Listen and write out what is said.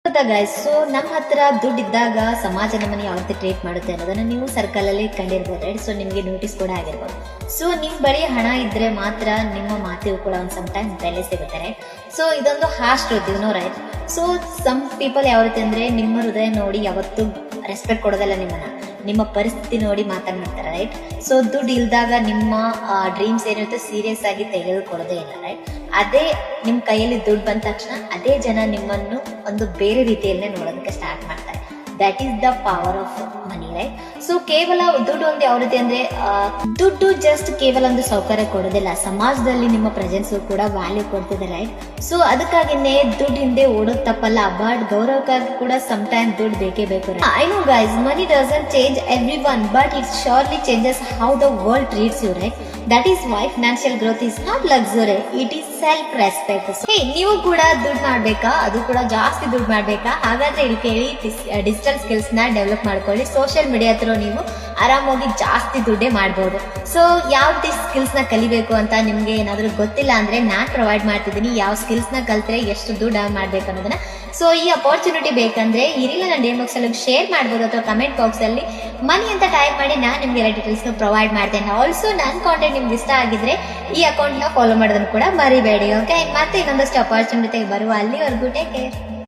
ಹೌದಾ guys, so ನಮ್ಮ ಹತ್ರ ದುಡ್ಡು ಇದ್ದಾಗ ಸಮಾಜ ನಮ್ಮನ್ನು ಯಾವ ರೀತಿ ಟ್ರೀಟ್ ಮಾಡುತ್ತೆ ಅನ್ನೋದನ್ನ ನೀವು ಸರ್ಕಲ್ ಅಲ್ಲಿ ಕಂಡಿರ್ಬೋದು ರೈಟ್. ಸೊ ನಿಮಗೆ ನೋಟಿಸ್ ಕೂಡ ಆಗಿರ್ಬೋದು. ಸೊ ನಿಮ್ ಬಳಿ ಹಣ ಇದ್ರೆ ಮಾತ್ರ ನಿಮ್ಮ ಮಾತಿಗೂ ಕೂಡ ಒಂದು ಸಮ್ ಟೈಮ್ ಬೆಲೆ ಸಿಗುತ್ತೆ ರೈಟ್. ಸೊ ಇದೊಂದು harsh truth no right. So some people ಯಾವ ರೀತಿ ಅಂದ್ರೆ ನಿಮ್ಮ ಹೃದಯ ನೋಡಿ ಯಾವತ್ತು ರೆಸ್ಪೆಕ್ಟ್ ಕೊಡೋದಲ್ಲ, ನಿಮ್ಮ ಪರಿಸ್ಥಿತಿ ನೋಡಿ ಮಾತನಾಡ್ತಾರೆ ರೈಟ್. ಸೊ ದುಡ್ಡು ಇಲ್ದಾಗ ನಿಮ್ಮ ಡ್ರೀಮ್ಸ್ ಏನಿರುತ್ತೆ ಸೀರಿಯಸ್ ಆಗಿ ತೆಗೆದುಕೊಳ್ಳೋದೇ ಇಲ್ಲ ರೈಟ್. ಅದೇ ನಿಮ್ ಕೈಯಲ್ಲಿ ದುಡ್ಡು ಬಂದ ತಕ್ಷಣ ಅದೇ ಜನ ನಿಮ್ಮನ್ನು ಒಂದು ಬೇರೆ ರೀತಿಯಲ್ಲೇ ನೋಡೋದಕ್ಕೆ ಸ್ಟಾರ್ಟ್ ಮಾಡ್ತಾರೆ. That is the power of money right. So ಕೇವಲ ದುಡ್ಡು ಒಂದು ಯಾವ ರೀತಿ ಅಂದ್ರೆ ದುಡ್ಡು ಜಸ್ಟ್ ಕೇವಲ ಒಂದು ಸೌಕರ್ಯ ಕೊಡೋದಿಲ್ಲ, ಸಮಾಜದಲ್ಲಿ ನಿಮ್ಮ ಪ್ರೆಸೆನ್ಸ್ ಕೂಡ ವ್ಯಾಲ್ಯೂ ಕೊಡ್ತಿದೆ ರೈಟ್. ಸೊ ಅದಕ್ಕಾಗಿನೇ ದುಡ್ಡು ಹಿಂದೆ ಓಡೋದು ತಪ್ಪಲ್ಲ, ಬಟ್ ಗೌರವಕ್ಕಾಗಿ ಕೂಡ ಸಮ್ ಟೈಮ್ ದುಡ್ಡು ಬೇಕೇ ಬೇಕು. I know guys, money doesn't change everyone, but it surely changes how the world treats you right. That is why financial growth is not luxury, it is self respect. ನೀವು ಕೂಡ ದುಡ್ಡು ಮಾಡ್ಬೇಕಾ, ಅದು ಕೂಡ ಜಾಸ್ತಿ ದುಡ್ಡು ಮಾಡ್ಬೇಕಾ? ಹಾಗಾದ್ರೆ ಇಲ್ಲಿ ಕೇಳಿ, ಡಿಜಿಟಲ್ ಸ್ಕಿಲ್ಸ್ ನ ಡೆವಲಪ್ ಮಾಡ್ಕೊಳ್ಳಿ. ಸೋಷಿಯಲ್ ಮೀಡಿಯಾ ಥ್ರೂ ನೀವು ಆರಾಮಾಗಿ ಜಾಸ್ತಿ ದುಡ್ಡೇ ಮಾಡ್ಬೋದು. ಸೊ ಯಾವ ಸ್ಕಿಲ್ಸ್ ನ ಕಲಿಬೇಕು ಅಂತ ನಿಮ್ಗೆ ಏನಾದ್ರು ಗೊತ್ತಿಲ್ಲ ಅಂದ್ರೆ ನಾನ್ ಪ್ರೊವೈಡ್ ಮಾಡ್ತಿದ್ದೀನಿ, ಯಾವ ಸ್ಕಿಲ್ಸ್ ನ ಕಲ್ತ್ರೆ ಎಷ್ಟು ದುಡ್ಡು ಮಾಡ್ಬೇಕು ಅನ್ನೋದನ್ನ. ಸೊ ಈ ಅಪರ್ಚುನಿಟಿ ಬೇಕಂದ್ರೆ ಈ ರೀಲ್ ನಾನು ಡಿಎಂ ಬಾಕ್ಸ್ ಅಲ್ಲಿ ಶೇರ್ ಮಾಡ್ಬೋದು, ಅಥವಾ ಕಮೆಂಟ್ ಬಾಕ್ಸ್ ಅಲ್ಲಿ ಮನಿ ಅಂತ ಟೈಪ್ ಮಾಡಿ ನಾನು ನಿಮ್ಗೆ ಎಲ್ಲ ಡೀಟೇಲ್ಸ್ ಪ್ರೊವೈಡ್ ಮಾಡ್ತೇನೆ. ಆಲ್ಸೋ ನನ್ನ ಕಾಂಟೆಂಟ್ ನಿಮ್ಗೆ ಇಷ್ಟ ಆಗಿದ್ರೆ ಈ ಅಕೌಂಟ್ ನ ಫಾಲೋ ಮಾಡೋದನ್ನು ಕೂಡ ಮರಿಬೇಡಿ. ಓಕೆ, ಮತ್ತೆ ಇನ್ನೊಂದಷ್ಟು ಅಪರ್ಚುನಿಟಿ ಬರುವ ಅಲ್ಲಿವರೆಗೂ ಟೇಕ್ ಕೇರ್.